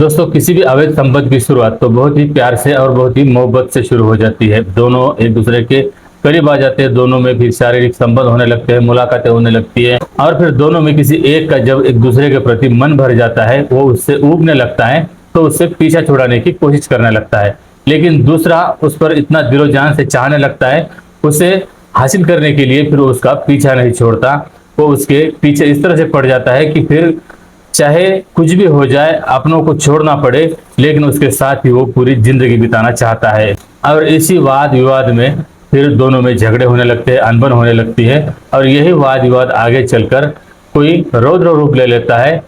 दोस्तों, किसी भी अवैध संबंध की शुरुआत तो बहुत ही प्यार से और बहुत ही मोहब्बत से शुरू हो जाती है। दोनों एक दूसरे के करीब आ जाते हैं, दोनों में भी शारीरिक संबंध होने लगते हैं, मुलाकातें होने लगती है और फिर दोनों में किसी एक का जब एक दूसरे के प्रति मन भर जाता है, वो उससे ऊबने लगता है तो उससे पीछा छुड़ाने की कोशिश करने लगता है। लेकिन दूसरा उस पर इतना दिलो जान से चाहने लगता है, उसे हासिल करने के लिए फिर उसका पीछा नहीं छोड़ता। वो उसके पीछे इस तरह से पड़ जाता है कि फिर चाहे कुछ भी हो जाए, अपनों को छोड़ना पड़े, लेकिन उसके साथ ही वो पूरी जिंदगी बिताना चाहता है। और इसी वाद विवाद में फिर दोनों में झगड़े होने लगते हैं, अनबन होने लगती है और यही वाद विवाद आगे चलकर कोई रौद्र रूप ले लेता है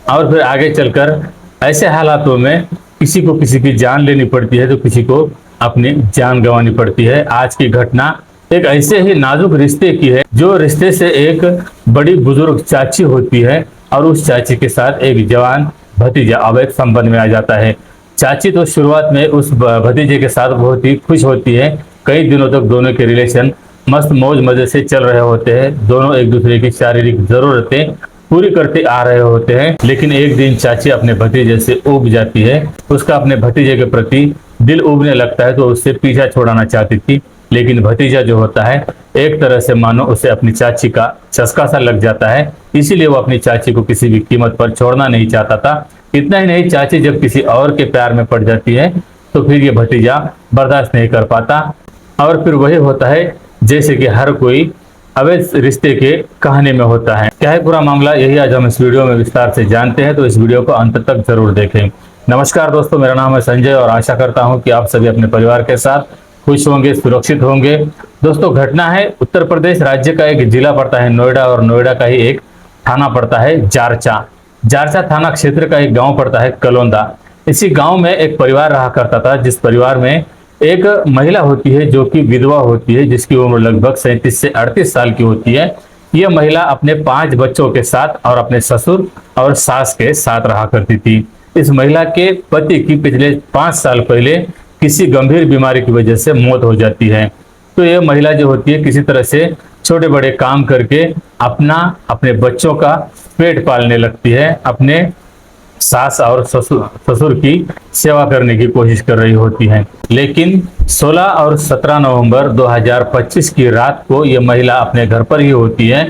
और फिर आगे चलकर ऐसे हालातों में किसी को किसी की जान लेनी पड़ती है तो किसी को अपनी जान गंवानी पड़ती है। आज की घटना एक ऐसे ही नाजुक रिश्ते की है, जो रिश्ते से एक बड़ी बुजुर्ग चाची होती है और उस चाची के साथ एक जवान भतीजा अवैध संबंध में आ जाता है। चाची तो शुरुआत में उस भतीजे के साथ बहुत ही खुश होती है। कई दिनों तक दोनों के रिलेशन मस्त मौज मजे से चल रहे होते हैं, दोनों एक दूसरे की शारीरिक जरूरतें पूरी करते आ रहे होते हैं। लेकिन एक दिन चाची अपने भतीजे से ऊब जाती है, उसका अपने भतीजे के प्रति दिल उबने लगता है तो उससे पीछा छोड़ाना चाहती थी। लेकिन भतीजा जो होता है एक तरह से मानो उसे अपनी चाची का चस्का सा लग जाता है, इसीलिए वो अपनी चाची को किसी भी कीमत पर छोड़ना नहीं चाहता था। इतना ही नहीं, चाची जब किसी और के प्यार में पड़ जाती है तो फिर ये भतीजा बर्दाश्त नहीं कर पाता और फिर वही होता है जैसे कि हर कोई अवैध रिश्ते के कहानी में होता है। क्या है पूरा मामला, यही आज हम इस वीडियो में विस्तार से जानते हैं, तो इस वीडियो को अंत तक जरूर देखें। नमस्कार दोस्तों, मेरा नाम है संजय और आशा करता हूं कि आप सभी अपने परिवार के साथ खुश होंगे, सुरक्षित होंगे। दोस्तों, घटना है उत्तर प्रदेश राज्य का एक जिला पड़ता है नोएडा और नोएडा का ही एक थाना पड़ता है जारचा। जारचा थाना क्षेत्र का एक गांव पड़ता है कलोंदा। इसी गांव में एक परिवार रहा करता था, जिस परिवार में एक महिला होती है जो कि विधवा होती है, जिसकी उम्र लगभग 37 से 38 साल की होती है। यह महिला अपने 5 बच्चों के साथ और अपने ससुर और सास के साथ रहा करती थी। इस महिला के पति की पिछले 5 साल पहले किसी गंभीर बीमारी की वजह से मौत हो जाती है। तो यह महिला जो होती है किसी तरह से छोटे बड़े काम करके अपने बच्चों का पेट पालने लगती है, अपने सास और ससुर की सेवा करने की कोशिश कर रही होती है। लेकिन 16 और 17 नवंबर 2025 की रात को यह महिला अपने घर पर ही होती है।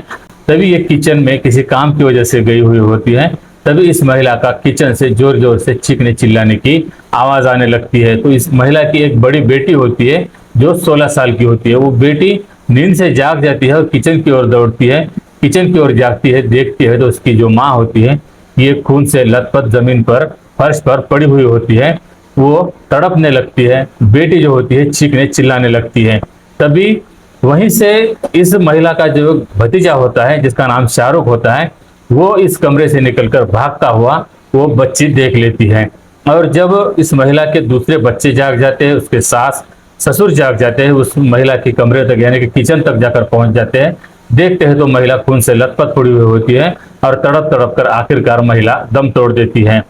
तभी ये किचन में किसी काम की वजह से गई हुई होती है। तभी इस महिला का किचन से जोर जोर से चीखने चिल्लाने की आवाज आने लगती है। तो इस महिला की एक बड़ी बेटी होती है जो 16 साल की होती है। वो बेटी नींद से जाग जाती है और किचन की ओर दौड़ती है। किचन की ओर जागती है, देखती है तो उसकी जो माँ होती है ये खून से लथपथ जमीन पर फर्श पर पड़ी हुई होती है। वो तड़पने लगती है, बेटी जो होती है चीखने चिल्लाने लगती है। तभी वहीं से इस महिला का जो भतीजा होता है, जिसका नाम शाहरुख होता है, वो इस कमरे से निकलकर भागता हुआ वो बच्ची देख लेती है। और जब इस महिला के दूसरे बच्चे जाग जाते हैं, उसके सास ससुर जाग जाते हैं, उस महिला के कमरे तक यानी कि किचन तक जाकर पहुंच जाते हैं। देखते हैं तो महिला खून से लथपथ पड़ी हुई होती है और तड़प तड़प कर आखिरकार महिला दम तोड़ देती है।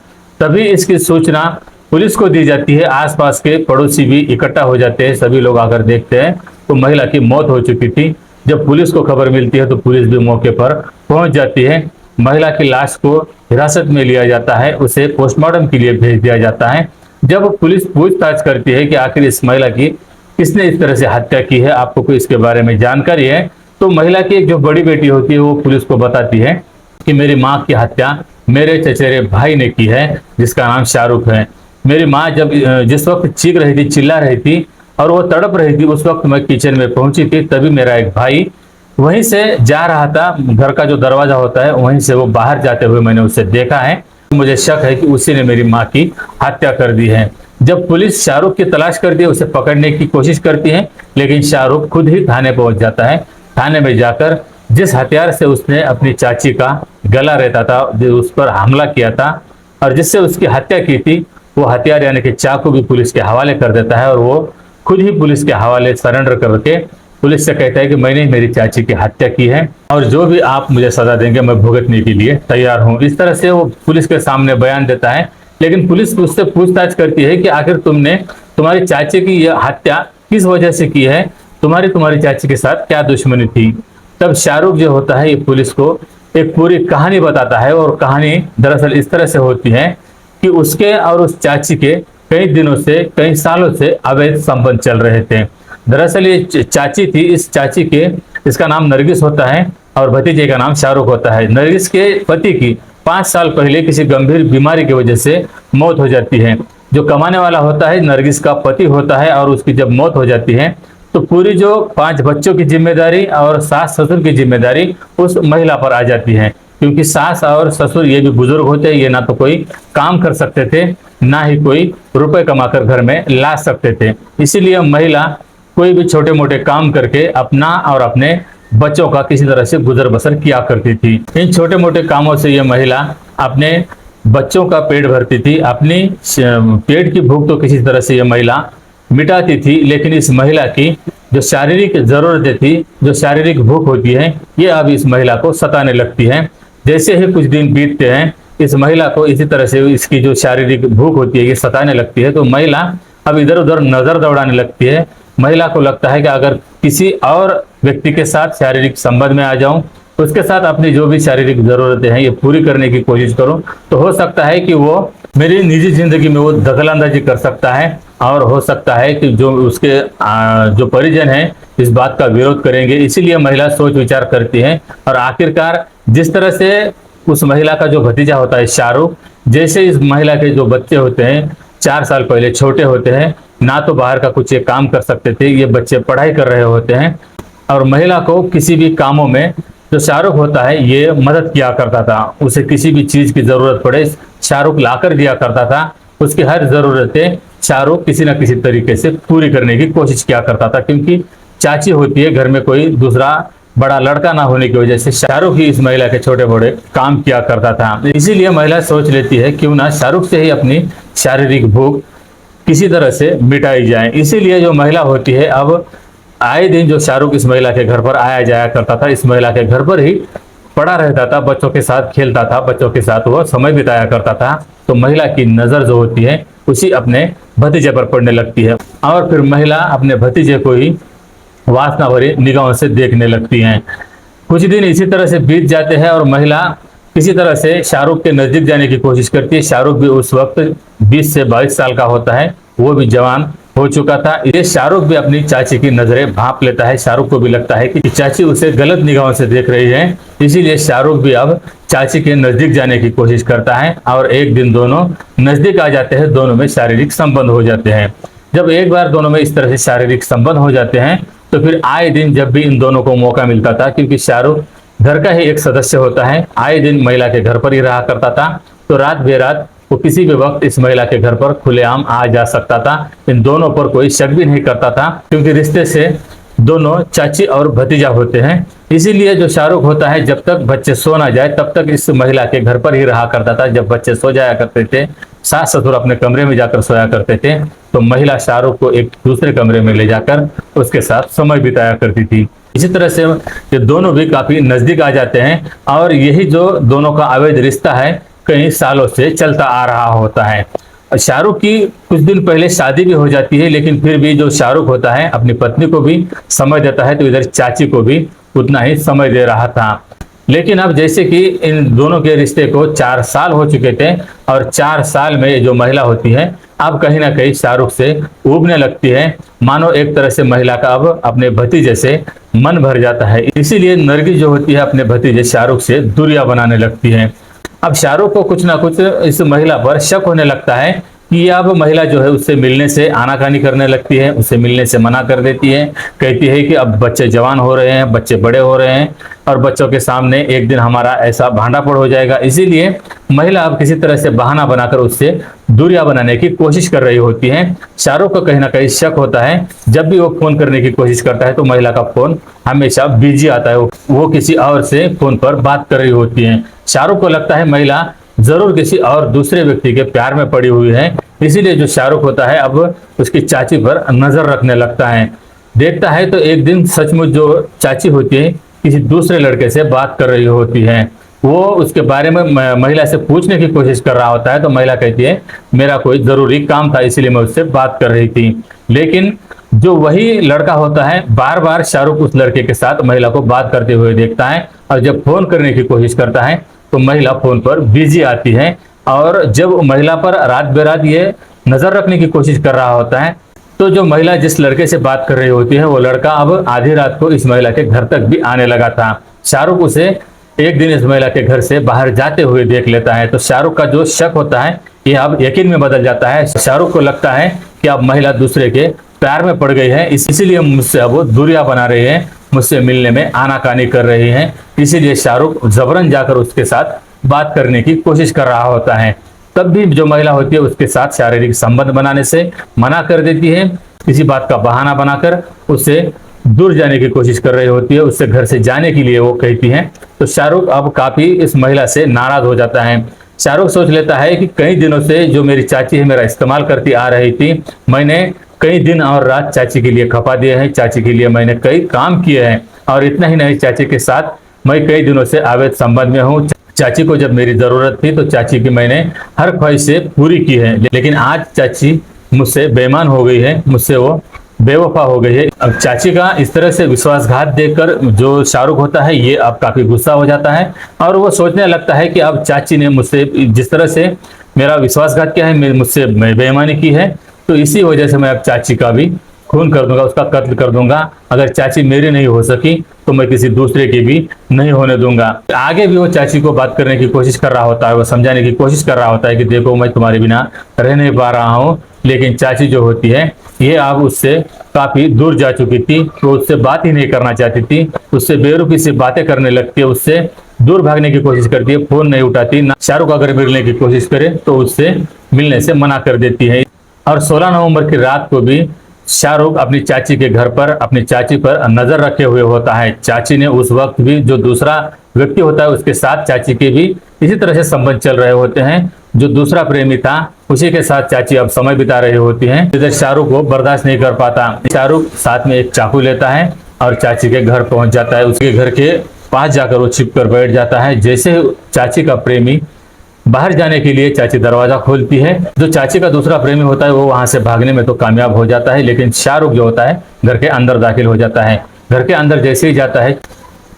तभी इसकी सूचना पुलिस को दी जाती है। आसपास के पड़ोसी भी इकट्ठा हो जाते हैं, सभी लोग आकर देखते हैं तो महिला की मौत हो चुकी थी। जब पुलिस को खबर मिलती है तो पुलिस भी मौके पर पहुंच जाती है। महिला की लाश को हिरासत में लिया जाता है, उसे पोस्टमार्टम के लिए भेज दिया जाता है। जब पुलिस पूछताछ करती है कि आखिर इस महिला की किसने इस तरह से हत्या की है, आपको कोई इसके बारे में जानकारी है, तो महिला की एक जो बड़ी बेटी होती है वो पुलिस को बताती है कि मेरी माँ की हत्या मेरे चचेरे भाई ने की है, जिसका नाम शाहरुख है। मेरी माँ जब जिस वक्त चीख रही थी, चिल्ला रही थी और वो तड़प रही थी, उस वक्त मैं किचन में पहुंची थी। तभी मेरा एक भाई वहीं से जा रहा था, घर का जो दरवाजा होता है वहीं से वो बाहर जाते हुए मैंने उसे देखा है। मुझे शक है कि उसी ने मेरी माँ की हत्या कर दी है। जब पुलिस शाहरुख की तलाश करती है, उसे पकड़ने की कोशिश करती है, लेकिन शाहरुख खुद ही थाने पहुंच जाता है। थाने में जाकर जिस हथियार से उसने अपनी चाची का गला रहता था, जो उस पर हमला किया था और जिससे उसकी हत्या की थी, वो हथियार यानी कि चाकू भी पुलिस के हवाले कर देता है और वो खुद ही पुलिस के हवाले सरेंडर करके पुलिस से कहता है कि मैंने मेरी चाची की हत्या की है और जो भी आप मुझे सजा देंगे मैं भुगतने के लिए तैयार हूं। इस तरह से वो पुलिस के सामने बयान देता है। लेकिन पुलिस उससे पूछताछ करती है कि आखिर तुमने तुम्हारी चाची की यह हत्या किस वजह से की है, तुम्हारी चाची के साथ क्या दुश्मनी थी। तब शाहरुख जो होता है ये पुलिस को एक पूरी कहानी बताता है और कहानी दरअसल इस तरह से होती है कि उसके और उस चाची के कई दिनों से, कई सालों से अवैध संबंध चल रहे थे। दरअसल ये चाची थी, इस चाची के, इसका नाम नरगिस होता है और भतीजे का नाम शाहरुख होता है। नरगिस के पति की 5 साल पहले किसी गंभीर बीमारी की वजह से मौत हो जाती है। जो कमाने वाला होता है नरगिस का पति होता है, और उसकी जब मौत हो जाती है तो पूरी जो 5 बच्चों की जिम्मेदारी और सास ससुर की जिम्मेदारी उस महिला पर आ जाती है, क्योंकि सास और ससुर ये भी बुजुर्ग होते हैं, ये ना तो कोई काम कर सकते थे, ना ही कोई रुपए कमाकर घर में ला सकते थे। इसीलिए महिला कोई भी छोटे मोटे काम करके अपना और अपने बच्चों का किसी तरह से गुजर बसर किया करती थी। इन छोटे मोटे कामों से यह महिला अपने बच्चों का पेट भरती थी, अपनी पेट की भूख तो किसी तरह से यह महिला मिटाती थी। लेकिन इस महिला की जो शारीरिक जरूरतें थी, जो शारीरिक भूख होती है, ये अब इस महिला को सताने लगती है। जैसे ही कुछ दिन बीतते हैं, इस महिला को इसी तरह से इसकी जो शारीरिक भूख होती है ये सताने लगती है। तो महिला अब इधर उधर नजर दौड़ाने लगती है। महिला को लगता है कि अगर किसी और व्यक्ति के साथ शारीरिक संबंध में आ जाऊं, उसके साथ अपनी जो भी शारीरिक जरूरतें हैं ये पूरी करने की कोशिश करूं, तो हो सकता है कि वो मेरी निजी जिंदगी में वो दखलंदाजी कर सकता है, और हो सकता है कि जो उसके जो परिजन हैं इस बात का विरोध करेंगे। इसीलिए महिला सोच विचार करती है, और आखिरकार जिस तरह से उस महिला का जो भतीजा होता है शाहरुख, जैसे इस महिला के जो बच्चे होते हैं 4 साल पहले छोटे होते हैं, ना तो बाहर का कुछ ये काम कर सकते थे, ये बच्चे पढ़ाई कर रहे होते हैं, और महिला को किसी भी कामों में जो शाहरुख होता है ये मदद किया करता था। उसे किसी भी चीज की जरूरत पड़े शाहरुख लाकर दिया करता था। उसकी हर जरूरतें शाहरुख किसी न किसी तरीके से पूरी करने की कोशिश किया करता था, क्योंकि चाची होती है, घर में कोई दूसरा बड़ा लड़का ना होने की वजह से शाहरुख ही इस महिला के छोटे बड़े काम किया करता था। इसीलिए महिला सोच लेती है क्यों ना शाहरुख से ही अपनी शारीरिक भूख किसी तरह से मिटाई जाए। इसीलिए जो महिला होती है अब आए दिन जो शाहरुख इस महिला के घर पर आया जाया करता था, इस महिला के घर पर ही पड़ा रहता था, बच्चों के साथ खेलता था, बच्चों के साथ वो समय बिताया करता था। तो महिला की नजर जो होती है उसी अपने भतीजे पर पड़ने लगती है, और फिर महिला अपने भतीजे को ही वासना भरी निगाहों से देखने लगती हैं। कुछ दिन इसी तरह से बीत जाते हैं और महिला किसी तरह से शाहरुख के नजदीक जाने की कोशिश करती है। शाहरुख भी उस वक्त 20 से 22 साल का होता है, वो भी जवान हो चुका था। ये शाहरुख भी अपनी चाची की नजरें भांप लेता है। शाहरुख को भी लगता है कि चाची उसे गलत निगाहों से देख रही है, इसीलिए शाहरुख भी अब चाची के नजदीक जाने की कोशिश करता है, और एक दिन दोनों नजदीक आ जाते हैं, दोनों में शारीरिक संबंध हो जाते हैं। जब एक बार दोनों में इस तरह से शारीरिक संबंध हो जाते हैं तो फिर आए दिन जब भी इन दोनों को मौका मिलता था, क्योंकि शाहरुख घर का ही एक सदस्य होता है, आए दिन महिला के घर पर ही रहा करता था, तो रात बेरात वो किसी भी वक्त इस महिला के घर पर खुलेआम आ जा सकता था। इन दोनों पर कोई शक भी नहीं करता था, क्योंकि रिश्ते से दोनों चाची और भतीजा होते हैं। इसीलिए जो शाहरुख होता है जब तक बच्चे सो ना जाए तब तक इस महिला के घर पर ही रहा करता था। जब बच्चे सो जाया करते थे, सास ससुर अपने कमरे में जाकर सोया करते थे, तो महिला शाहरुख को एक दूसरे कमरे में ले जाकर उसके साथ समय बिताया करती थी। इसी तरह से ये दोनों भी काफी नजदीक आ जाते हैं, और यही जो दोनों का अवैध रिश्ता है कई सालों से चलता आ रहा होता है। शाहरुख की कुछ दिन पहले शादी भी हो जाती है, लेकिन फिर भी जो शाहरुख होता है अपनी पत्नी को भी समय देता है, तो इधर चाची को भी उतना ही समय दे रहा था। लेकिन अब जैसे कि इन दोनों के रिश्ते को 4 साल हो चुके थे, और 4 साल में जो महिला होती है अब कहीं ना कहीं शाहरुख से उबने लगती है, मानो एक तरह से महिला का अब अपने भतीजे से मन भर जाता है। इसीलिए नरगिस जो होती है अपने भतीजे शाहरुख से दूरियां बनाने लगती है। अब शाहरुख को कुछ ना कुछ इस महिला पर शक होने लगता है कि अब महिला जो है उससे मिलने से आनाकानी करने लगती है, उससे मिलने से मना कर देती है, कहती है कि अब बच्चे जवान हो रहे हैं, बच्चे बड़े हो रहे हैं, और बच्चों के सामने एक दिन हमारा ऐसा भांडाफोड़ हो जाएगा। इसीलिए महिला अब किसी तरह से बहाना बनाकर उससे दूरियां बनाने की कोशिश कर रही होती है। शाहरुख को कहीं ना कहीं शक होता है, जब भी वो फोन करने की कोशिश करता है तो महिला का फोन हमेशा बिजी आता है, वो किसी और से फोन पर बात कर रही होती है। शाहरुख को लगता है महिला जरूर किसी और दूसरे व्यक्ति के प्यार में पड़ी हुई है, इसीलिए जो शाहरुख होता है अब उसकी चाची पर नजर रखने लगता है। देखता है तो एक दिन सचमुच जो चाची होती है किसी दूसरे लड़के से बात कर रही होती है। वो उसके बारे में महिला से पूछने की कोशिश कर रहा होता है, तो महिला कहती है मेरा कोई जरूरी काम था इसलिए मैं उससे बात कर रही थी। लेकिन जो वही लड़का होता है बार बार शाहरुख उस लड़के के साथ महिला को बात करते हुए देखता है, और जब फोन करने की कोशिश करता है तो महिला फोन पर बिजी आती है। और जब महिला पर रात बेरात ये नजर रखने की कोशिश कर रहा होता है, तो जो महिला जिस लड़के से बात कर रही होती है वो लड़का अब आधी रात को इस महिला के घर तक भी आने लगा था। शाहरुख उसे एक दिन इस महिला के घर से बाहर जाते हुए देख लेता है, तो शाहरुख का जो शक होता है ये अब यकीन में बदल जाता है। शाहरुख को लगता है कि अब महिला दूसरे के प्यार में पड़ गई है, इसीलिए मुझसे अब वो दूरियां बना रही है, मुझसे मिलने में आनाकानी कर रही है। इसीलिए शाहरुख जबरन जाकर उसके साथ बात करने की कोशिश कर रहा होता है। तब भी जो महिला होती है उसके साथ शारीरिक संबंध बनाने से मना कर देती है, किसी बात का बहाना बनाकर उससे दूर जाने की कोशिश कर रही होती है, उससे घर से जाने के लिए वो कहती है। तो शाहरुख अब काफी इस महिला से नाराज हो जाता है। शाहरुख सोच लेता है कि कई दिनों से जो मेरी चाची है मेरा इस्तेमाल करती आ रही थी, मैंने कई दिन और रात चाची के लिए खपा दिए हैं, चाची के लिए मैंने कई काम किए हैं, और इतना ही नहीं, चाची के साथ मैं कई दिनों से अवैध संबंध में हूँ। चाची को जब मेरी जरूरत थी तो चाची की मैंने हर ख्वाहिश से पूरी की है, लेकिन आज चाची मुझसे बेईमान हो गई है, मुझसे वो बेवफा हो गई है। अब चाची का इस तरह से विश्वासघात देखकर जो शाहरुख होता है ये अब काफी गुस्सा हो जाता है, और वो सोचने लगता है कि अब चाची ने मुझसे जिस तरह से मेरा विश्वासघात किया है, मुझसे बेईमानी की है, तो इसी वजह से मैं अब चाची का भी खून कर दूंगा, उसका कत्ल कर दूंगा। अगर चाची मेरी नहीं हो सकी तो मैं किसी दूसरे की भी नहीं होने दूंगा। आगे भी वो चाची को बात करने की कोशिश कर रहा होता है, वो समझाने की कोशिश कर रहा होता है कि देखो मैं तुम्हारे बिना रह नहीं पा रहा हूँ, लेकिन चाची जो होती है ये अब उससे काफी दूर जा चुकी थी, तो उससे बात ही नहीं करना चाहती थी, उससे बेरुखी से बातें करने लगती है, उससे दूर भागने की कोशिश करती है, फोन नहीं उठाती। शाहरुख अगर मिलने की कोशिश करे तो उससे मिलने से मना कर देती है। और 16 नवंबर की रात को भी शाहरुख अपनी चाची के घर पर अपनी चाची पर नजर रखे हुए होता है। चाची ने उस वक्त भी जो दूसरा व्यक्ति होता है उसके साथ चाची के भी इसी तरह से संबंध चल रहे होते हैं, जो दूसरा प्रेमी था उसी के साथ चाची अब समय बिता रही होती है। इधर शाहरुख वो बर्दाश्त नहीं कर पाता, शाहरुख साथ में एक चाकू लेता है और चाची के घर पहुंच जाता है। उसके घर के पास जाकर वो छिप कर बैठ जाता है। जैसे चाची का प्रेमी बाहर जाने के लिए चाची दरवाजा खोलती है, जो चाची का दूसरा प्रेमी होता है वो वहां से भागने में तो कामयाब हो जाता है, लेकिन शाहरुख जो होता है घर के अंदर दाखिल हो जाता है। घर के अंदर जैसे ही जाता है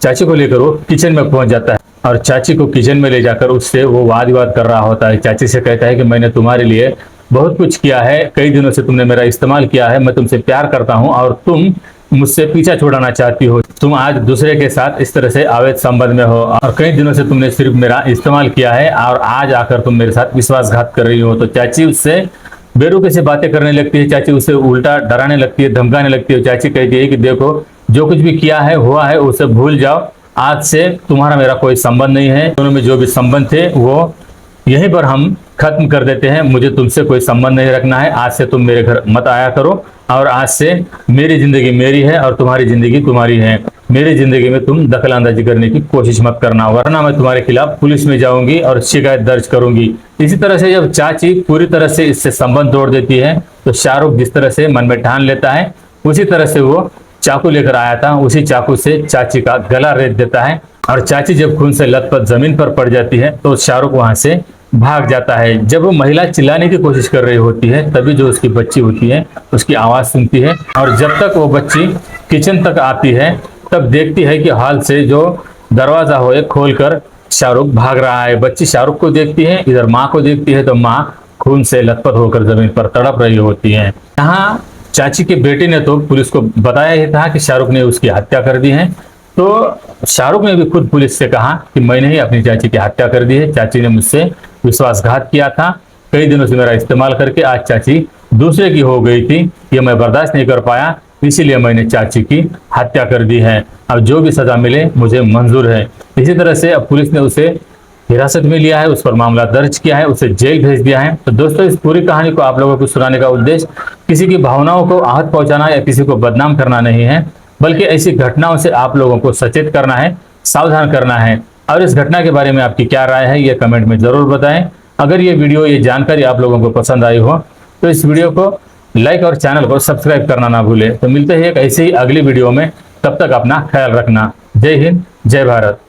चाची को लेकर वो किचन में पहुंच जाता है, और चाची को किचन में ले जाकर उससे वो वाद विवाद कर रहा होता है। चाची से कहता है कि मैंने तुम्हारे लिए बहुत कुछ किया है, कई दिनों से तुमने मेरा इस्तेमाल किया है, मैं तुमसे प्यार करता हूँ और तुम मुझसे पीछा छुड़ाना चाहती हो, तुम आज दूसरे के साथ इस तरह से अवैध संबंध में हो, और कई दिनों से तुमने सिर्फ मेरा इस्तेमाल किया है और आज आकर तुम मेरे साथ विश्वासघात कर रही हो। तो चाची उससे बेरुखे से बातें करने लगती है, चाची उसे उल्टा डराने लगती है, धमकाने लगती है। चाची कहती है कि देखो जो कुछ भी किया है हुआ है, उसे भूल जाओ, आज से तुम्हारा मेरा कोई संबंध नहीं है, दोनों में जो भी संबंध थे वो यहीं पर हम खत्म कर देते हैं, मुझे तुमसे कोई संबंध नहीं रखना है, आज से तुम मेरे घर मत आया करो, और आज से मेरी जिंदगी मेरी है और तुम्हारी जिंदगी तुम्हारी है, मेरी जिंदगी में तुम दखल अंदाजी करने की कोशिश मत करना, वरना मैं तुम्हारे खिलाफ पुलिस में जाऊंगी और शिकायत दर्ज करूंगी। इसी तरह से जब चाची पूरी तरह से इससे संबंध तोड़ देती है तो शाहरुख जिस तरह से मन में ठान लेता है उसी तरह से वो चाकू लेकर आया था, उसी चाकू से चाची का गला रेत देता है, और चाची जब खून से लथपथ जमीन पर पड़ जाती है तो शाहरुख वहां से भाग जाता है। जब वो महिला चिल्लाने की कोशिश कर रही होती है तभी जो उसकी बच्ची होती है उसकी आवाज सुनती है, और जब तक वो बच्ची किचन तक आती है तब देखती है कि हाल से जो दरवाजा हो खोलकर शाहरुख भाग रहा है। बच्ची शाहरुख को देखती है, इधर माँ को देखती है तो माँ खून से लथपथ होकर जमीन पर तड़प रही होती है। यहाँ चाची के बेटे ने तो पुलिस को बताया ही था कि शाहरुख ने उसकी हत्या कर दी है, तो शाहरुख ने भी खुद पुलिस से कहा कि मैंने ही अपनी चाची की हत्या कर दी है, चाची ने मुझसे विश्वासघात किया था, कई दिनों से मेरा इस्तेमाल करके आज चाची दूसरे की हो गई थी, ये मैं बर्दाश्त नहीं कर पाया, इसीलिए मैंने चाची की हत्या कर दी है, अब जो भी सजा मिले मुझे मंजूर है। इसी तरह से अब पुलिस ने उसे हिरासत में लिया है, उस पर मामला दर्ज किया है, उसे जेल भेज दिया है। तो दोस्तों इस पूरी कहानी को आप लोगों को सुनाने का उद्देश्य किसी की भावनाओं को आहत पहुंचाना या किसी को बदनाम करना नहीं है, बल्कि ऐसी घटनाओं से आप लोगों को सचेत करना है, सावधान करना है। और इस घटना के बारे में आपकी क्या राय है ये कमेंट में जरूर बताएं। अगर ये वीडियो ये जानकारी आप लोगों को पसंद आई हो तो इस वीडियो को लाइक और चैनल को सब्सक्राइब करना ना भूले। तो मिलते हैं एक ऐसे ही अगली वीडियो में, तब तक अपना ख्याल रखना। जय हिंद, जय भारत।